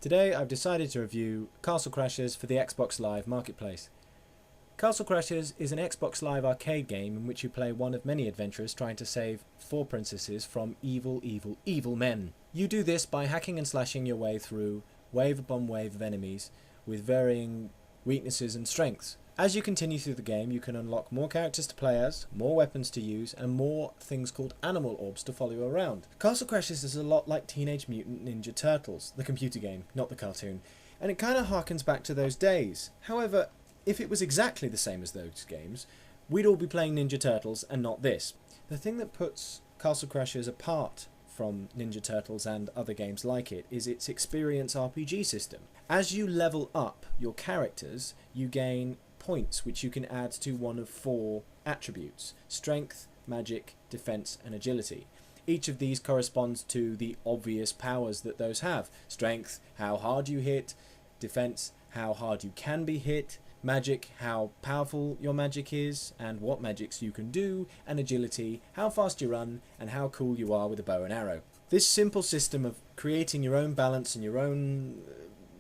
Today I've decided to review Castle Crashers for the Xbox Live Marketplace. Castle Crashers is an Xbox Live arcade game in which you play one of many adventurers trying to save 4 princesses from evil, evil, evil men. You do this by hacking and slashing your way through wave upon wave of enemies with varying weaknesses and strengths. As you continue through the game, you can unlock more characters to play as, more weapons to use, and more things called animal orbs to follow you around. Castle Crashers is a lot like Teenage Mutant Ninja Turtles, the computer game, not the cartoon, and it kind of harkens back to those days. However, if it was exactly the same as those games, we'd all be playing Ninja Turtles and not this. The thing that puts Castle Crashers apart from Ninja Turtles and other games like it is its experience RPG system. As you level up your characters, you gain points which you can add to one of 4 attributes: strength, magic, defense and agility. Each of these corresponds to the obvious powers that those have. Strength, how hard you hit; defense, how hard you can be hit; magic, how powerful your magic is and what magics you can do; and agility, how fast you run and how cool you are with a bow and arrow. This simple system of creating your own balance and your own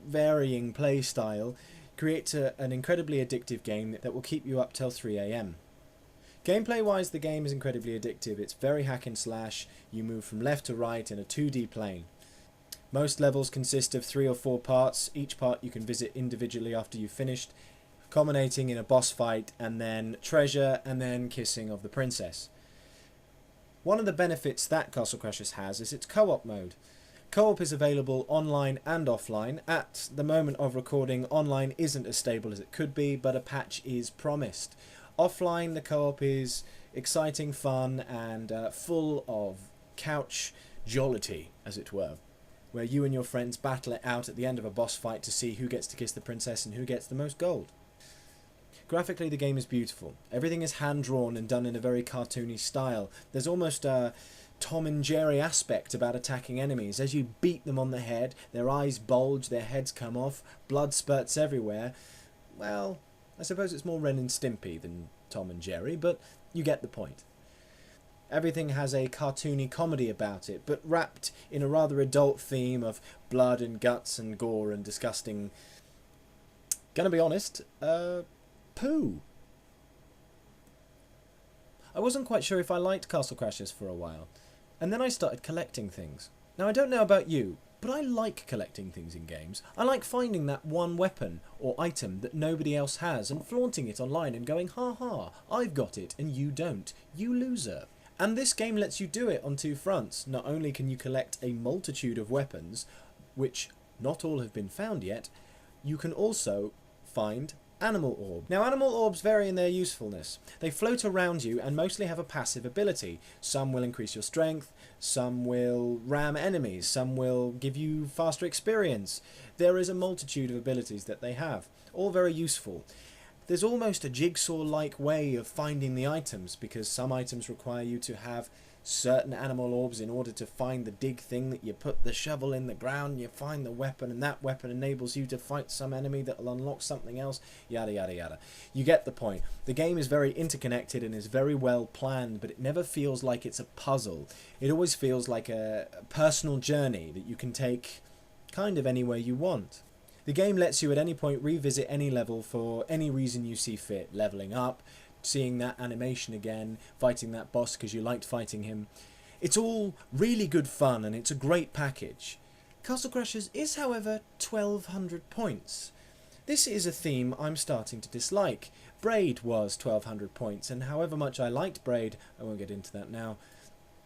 varying play style creates an incredibly addictive game that will keep you up till 3 AM. Gameplay wise, the game is incredibly addictive. It's very hack and slash. You move from left to right in a 2D plane. Most levels consist of 3 or 4 parts. Each part you can visit individually after you've finished, culminating in a boss fight and then treasure and then kissing of the princess. One of the benefits that Castle Crashers has is its co-op mode. Co-op is available online and offline. At the moment of recording, online isn't as stable as it could be, but a patch is promised. Offline, the co-op is exciting, fun, and full of couch jollity, as it were, where you and your friends battle it out at the end of a boss fight to see who gets to kiss the princess and who gets the most gold. Graphically, the game is beautiful. Everything is hand-drawn and done in a very cartoony style. There's almost a Tom and Jerry aspect about attacking enemies. As you beat them on the head, their eyes bulge, their heads come off, blood spurts everywhere. Well, I suppose it's more Ren and Stimpy than Tom and Jerry, but you get the point. Everything has a cartoony comedy about it, but wrapped in a rather adult theme of blood and guts and gore and disgusting, gonna be honest, poo. I wasn't quite sure if I liked Castle Crashers for a while, and then I started collecting things. Now, I don't know about you, but I like collecting things in games. I like finding that one weapon or item that nobody else has and flaunting it online and going, ha ha, I've got it and you don't, you loser. And this game lets you do it on 2 fronts. Not only can you collect a multitude of weapons, which not all have been found yet, you can also find animal orb. Now, animal orbs vary in their usefulness. They float around you and mostly have a passive ability. Some will increase your strength, some will ram enemies, some will give you faster experience. There is a multitude of abilities that they have, all very useful. There's almost a jigsaw-like way of finding the items, because some items require you to have certain animal orbs in order to find the dig thing that you put the shovel in the ground, you find the weapon, and that weapon enables you to fight some enemy that will unlock something else, yada yada yada. You get the point. The game is very interconnected and is very well planned, but it never feels like it's a puzzle. It always feels like a personal journey that you can take kind of anywhere you want. The game lets you at any point revisit any level for any reason you see fit, leveling up, seeing that animation again, fighting that boss because you liked fighting him. It's all really good fun and it's a great package. Castle Crashers is, however, 1200 points. This is a theme I'm starting to dislike. Braid was 1200 points, and however much I liked Braid, I won't get into that now,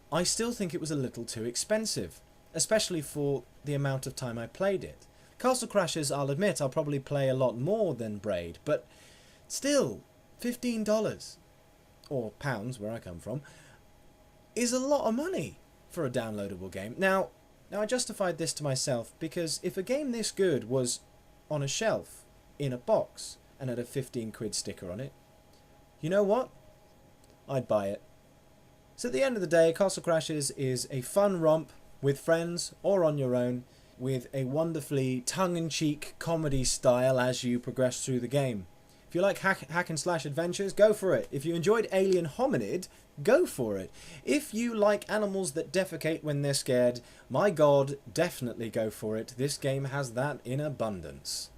I still think it was a little too expensive, especially for the amount of time I played it. Castle Crashers, I'll admit, I'll probably play a lot more than Braid, but still, $15, or pounds where I come from, is a lot of money for a downloadable game. Now I justified this to myself because if a game this good was on a shelf, in a box, and had a 15 quid sticker on it, you know what? I'd buy it. So at the end of the day, Castle Crashers is a fun romp with friends or on your own, with a wonderfully tongue-in-cheek comedy style as you progress through the game. If you like hack and slash adventures, go for it. If you enjoyed Alien Hominid, go for it. If you like animals that defecate when they're scared, my god, definitely go for it. This game has that in abundance.